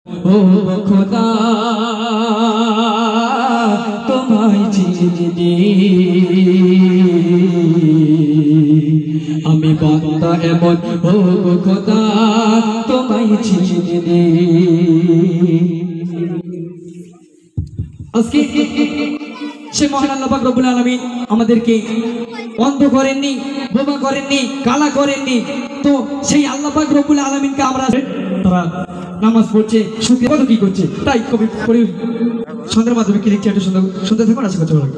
ও খোদা তোমায় চিনি আমি বান্দা এমন ও খোদা তোমায় চিনি আজকে সে মহান আল্লাহ পাক রব্বুল আলামিন আমাদেরকে অন্ধ করেননি, বোবা করেননি, কালা করেননি। তো সেই আল্লাহ পাক রব্বুল আলামিনকে আমরা তারা নামাজ পড়ছে, সুখে কত কি করছে, তাই কবি পড়ি সন্ধ্যার মাধ্যমে কি লিখছে একটু শুনতে থাকুন। আশা করছি ভালো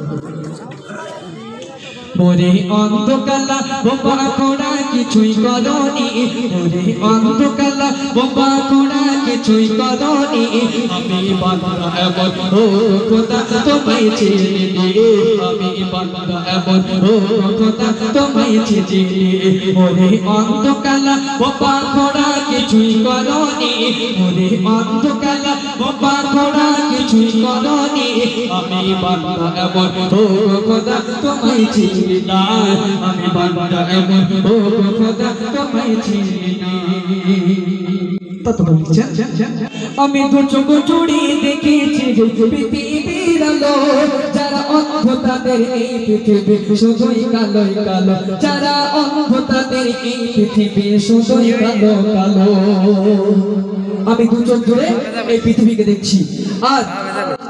মোরে অন্ধকালা বোবা কোড়া কিছুই করনি, মোরে অন্ধকালা বোবা কোড়া কিছুই করনি। আমি বান্দা এমন ও খোদা তোমায় চিনি, আমি বান্দা এমন ও খোদা তোমায় চিনি। মোরে অন্ধকালা বোবা কোড়া কিছুই করনি, মোরে অন্ধকালা বোবা কোড়া কিছুই করনি। আমি বান্দা এমন ও খোদা তোমায় চিনি, আমি বান্দা এমন ও খোদা তোমায় চিনি। আমি দু চোখ জুড়ে দেখেছি পৃথিবীর আলো, যারা অন্ধ তাদের এই পৃথিবী শুধুই কালো কালো, যারা অন্ধ তাদের এই পৃথিবী শুধুই কালো কালো। আমি দু চোখ জুড়ে এই পৃথিবীকে দেখছি, আর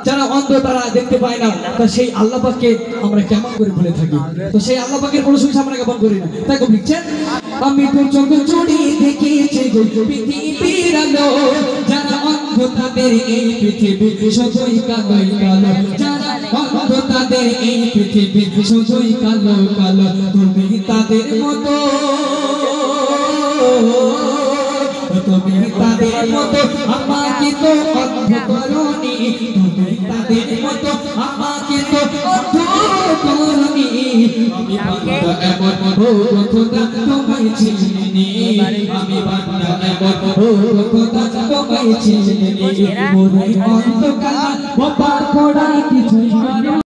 যারা অন্ধ তারা দেখতে পায় না। তা সেই আল্লাহ পাককে আমরা কেমন করে ভুলে থাকি? তো সেই আল্লাহ পাকের প্রশংসা আমরা কেমন করি না? তাই কবি লিখছেন আমি দু চোখ জুড়ে দেখেছি পৃথিবীর আলো, যারা অন্ধ তাদের এই পৃথিবী শুধুই কালো কালো, যারা অন্ধ তাদের এই পৃথিবী শুধুই কালো কালো। তুমি তাদের মতো, তুমি তাদের মতো আমাকে তো অন্ধ করনি, তুমি তাদের মতো আমাকে তো অন্ধ করনি। আমি বান্দা এমন ও খোদা তোমায় চিনি, আমি বান্দা এমন ও খোদা তোমায় চিনি। মোরে অন্ধকার বোবা কোড়া কিছুই